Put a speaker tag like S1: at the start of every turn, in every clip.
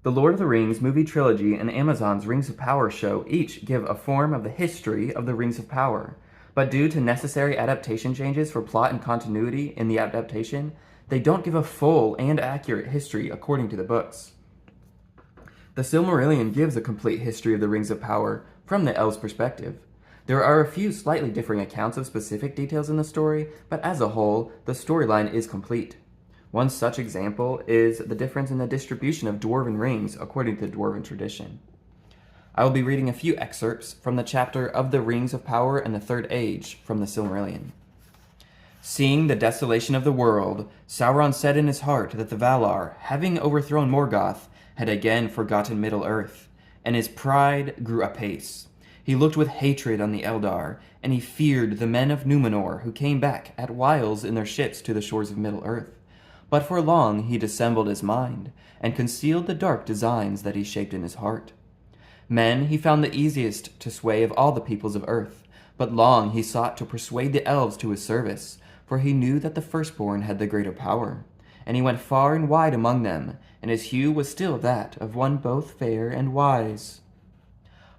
S1: The Lord of the Rings movie trilogy and Amazon's Rings of Power show each give a form of the history of the Rings of Power, but due to necessary adaptation changes for plot and continuity in the adaptation, they don't give a full and accurate history according to the books. The Silmarillion gives a complete history of the Rings of Power from the elves' perspective. There are a few slightly differing accounts of specific details in the story, but as a whole, the storyline is complete. One such example is the difference in the distribution of dwarven rings according to the dwarven tradition. I will be reading a few excerpts from the chapter of the Rings of Power and the Third Age from the Silmarillion. Seeing the desolation of the world, Sauron said in his heart that the Valar, having overthrown Morgoth, had again forgotten Middle-earth, and his pride grew apace. He looked with hatred on the Eldar, and he feared the men of Númenor who came back at whiles in their ships to the shores of Middle-earth. But for long he dissembled his mind, and concealed the dark designs that he shaped in his heart. Men he found the easiest to sway of all the peoples of earth, but long he sought to persuade the elves to his service, for he knew that the firstborn had the greater power. And he went far and wide among them, and his hue was still that of one both fair and wise.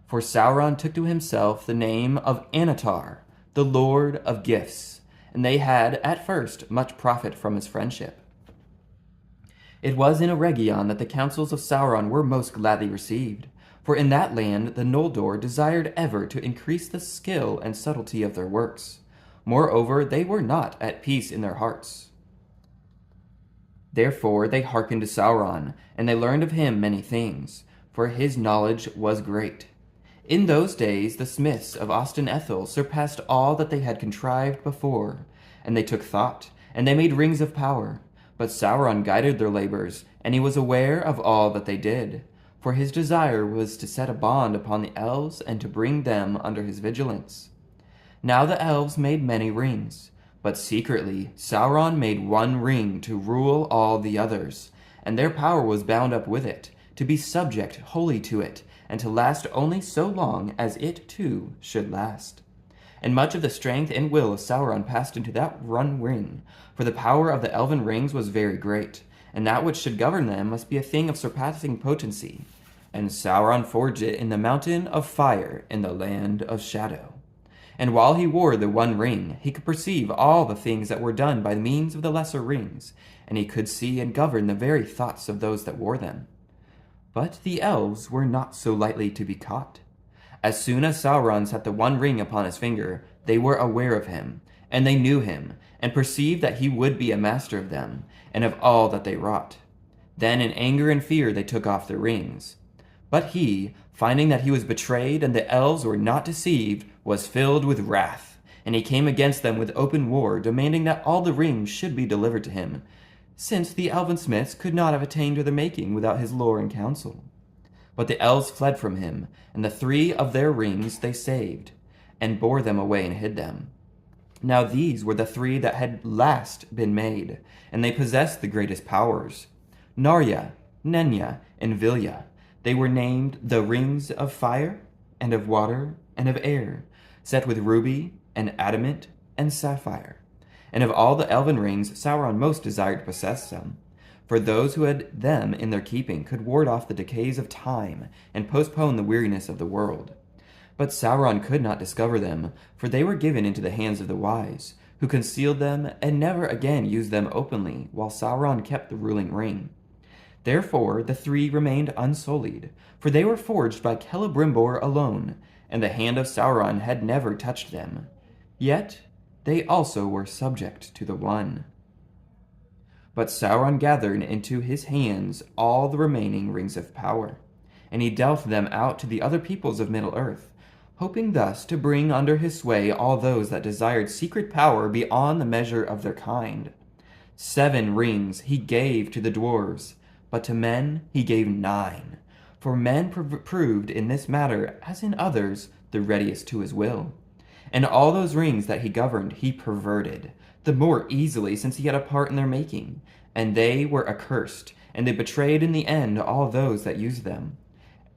S1: For Sauron took to himself the name of Anatar, the Lord of Gifts, and they had, at first, much profit from his friendship. It was in Eregion that the counsels of Sauron were most gladly received, for in that land the Noldor desired ever to increase the skill and subtlety of their works. Moreover, they were not at peace in their hearts. Therefore they hearkened to Sauron, and they learned of him many things, for his knowledge was great. In those days the smiths of Osten Ethel surpassed all that they had contrived before, and they took thought, and they made rings of power. But Sauron guided their labors, and he was aware of all that they did, for his desire was to set a bond upon the elves and to bring them under his vigilance. Now the elves made many rings, but secretly Sauron made one ring to rule all the others, and their power was bound up with it, to be subject wholly to it, and to last only so long as it too should last. And much of the strength and will of Sauron passed into that one ring, for the power of the elven rings was very great, and that which should govern them must be a thing of surpassing potency. And Sauron forged it in the mountain of fire in the land of shadow. And while he wore the one ring, he could perceive all the things that were done by means of the lesser rings, and he could see and govern the very thoughts of those that wore them. But the elves were not so lightly to be caught. As soon as Sauron set the one ring upon his finger, they were aware of him, and they knew him, and perceived that he would be a master of them, and of all that they wrought. Then in anger and fear they took off their rings. But he, finding that he was betrayed and the elves were not deceived, was filled with wrath, and he came against them with open war, demanding that all the rings should be delivered to him, since the elven smiths could not have attained to their making without his lore and counsel. But the elves fled from him, and the 3 of their rings they saved, and bore them away and hid them. Now these were the 3 that had last been made, and they possessed the greatest powers. Narya, Nenya, and Vilya. They were named the Rings of Fire, and of Water, and of Air, set with ruby, and adamant, and sapphire. And of all the elven rings, Sauron most desired to possess them, for those who had them in their keeping could ward off the decays of time, and postpone the weariness of the world. But Sauron could not discover them, for they were given into the hands of the wise, who concealed them and never again used them openly, while Sauron kept the ruling ring. Therefore the 3 remained unsullied, for they were forged by Celebrimbor alone, and the hand of Sauron had never touched them. Yet they also were subject to the One. But Sauron gathered into his hands all the remaining rings of power, and he dealt them out to the other peoples of Middle-earth, hoping thus to bring under his sway all those that desired secret power beyond the measure of their kind. 7 rings he gave to the dwarves, but to men he gave 9, for men proved in this matter, as in others, the readiest to his will. And all those rings that he governed he perverted, the more easily since he had a part in their making, and they were accursed, and they betrayed in the end all those that used them.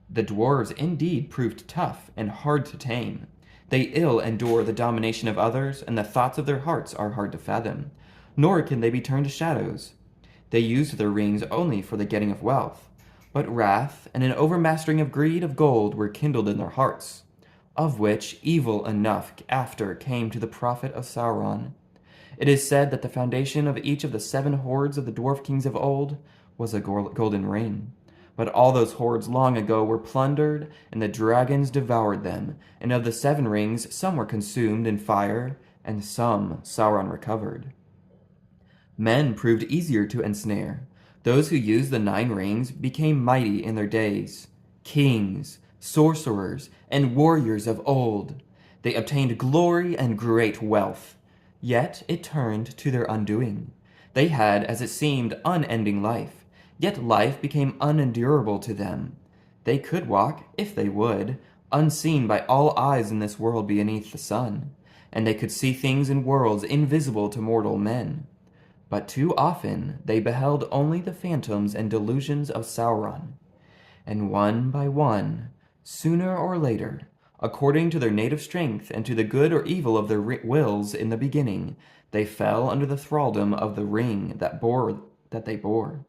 S1: The dwarves indeed proved tough and hard to tame. They ill endure the domination of others, and the thoughts of their hearts are hard to fathom, nor can they be turned to shadows. They used their rings only for the getting of wealth, But wrath and an overmastering of greed of gold were kindled in their hearts, of which evil enough after came to the prophet of Sauron. It is said that the foundation of each of the 7 hoards of the dwarf kings of old was a golden ring. But all those hoards long ago were plundered, and the dragons devoured them, and of the 7 rings some were consumed in fire, and some Sauron recovered. Men proved easier to ensnare. Those who used the 9 rings became mighty in their days, kings, sorcerers, and warriors of old. They obtained glory and great wealth. Yet it turned to their undoing. They had, as it seemed, unending life, yet life became unendurable to them. They could walk, if they would, unseen by all eyes in this world beneath the sun, and they could see things in worlds invisible to mortal men. But too often they beheld only the phantoms and delusions of Sauron, and one by one, sooner or later, according to their native strength and to the good or evil of their wills in the beginning, they fell under the thraldom of the ring that they bore,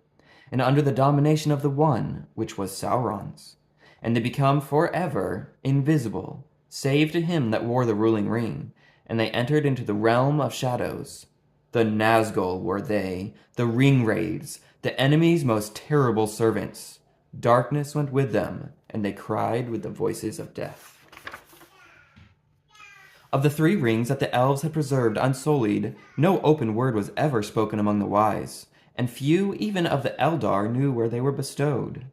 S1: and under the domination of the one which was Sauron's, and they become forever invisible, save to him that wore the ruling ring, and they entered into the realm of shadows. The Nazgul were they, the ring-wraiths, the enemy's most terrible servants. Darkness went with them, and they cried with the voices of death. Of the 3 rings that the elves had preserved unsullied, no open word was ever spoken among the wise, and few even of the Eldar knew where they were bestowed.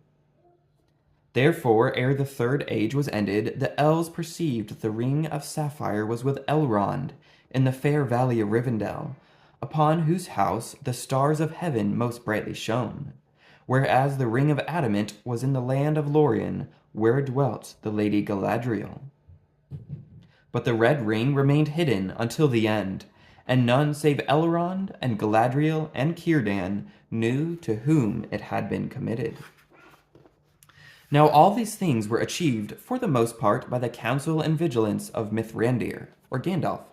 S1: Therefore, ere the 3rd age was ended, the elves perceived that the ring of sapphire was with Elrond, in the fair valley of Rivendell, upon whose house the stars of heaven most brightly shone, whereas the ring of adamant was in the land of Lorien, where dwelt the Lady Galadriel. But the red ring remained hidden until the end, and none save Elrond and Galadriel and Círdan knew to whom it had been committed. Now all these things were achieved for the most part by the counsel and vigilance of Mithrandir, or Gandalf.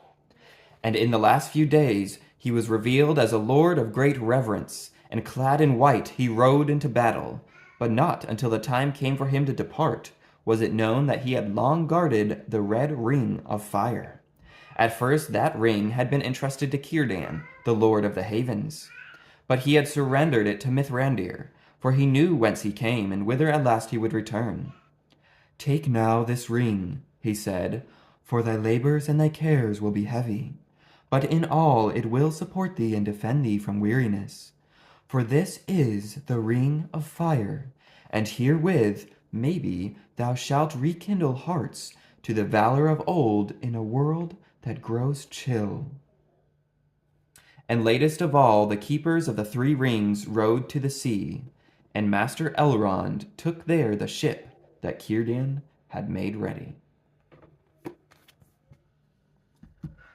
S1: And in the last few days he was revealed as a lord of great reverence, and clad in white he rode into battle, but not until the time came for him to depart was it known that he had long guarded the red ring of fire. At first that ring had been entrusted to Círdan, the lord of the havens, but he had surrendered it to Mithrandir, for he knew whence he came and whither at last he would return. "Take now this ring," he said, "for thy labors and thy cares will be heavy, but in all it will support thee and defend thee from weariness. For this is the ring of fire, and herewith, maybe, thou shalt rekindle hearts to the valor of old in a world that grows chill." And latest of all, the keepers of the 3 rings rode to the sea, and Master Elrond took there the ship that Círdan had made ready.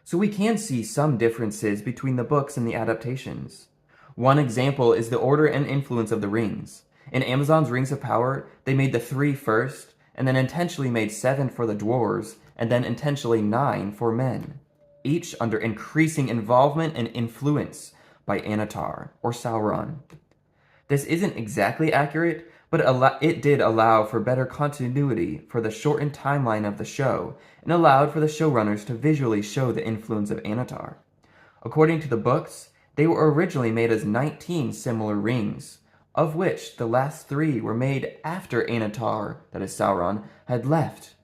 S1: So we can see some differences between the books and the adaptations. One example is the order and influence of the rings. In Amazon's Rings of Power, they made the 3 first, and then intentionally made 7 for the dwarves, and then intentionally 9 for men, each under increasing involvement and influence by Anatar, or Sauron. This isn't exactly accurate, but it did allow for better continuity for the shortened timeline of the show, and allowed for the showrunners to visually show the influence of Anatar. According to the books, they were originally made as 19 similar rings, of which the last 3 were made after Anatar, that is Sauron, had left.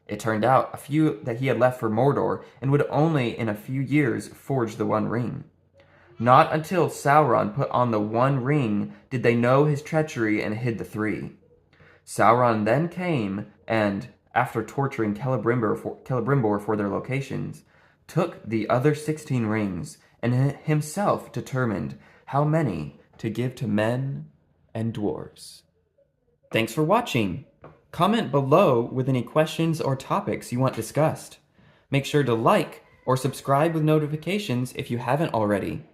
S1: It turned out that he had left for Mordor and would only in a few years forge the One Ring. Not until Sauron put on the One Ring did they know his treachery and hid the 3. Sauron then came and, after torturing Celebrimbor for their locations, took the other 16 rings and himself determined how many to give to men and dwarves. Thanks for watching. Comment below with any questions or topics you want discussed. Make sure to like or subscribe with notifications if you haven't already.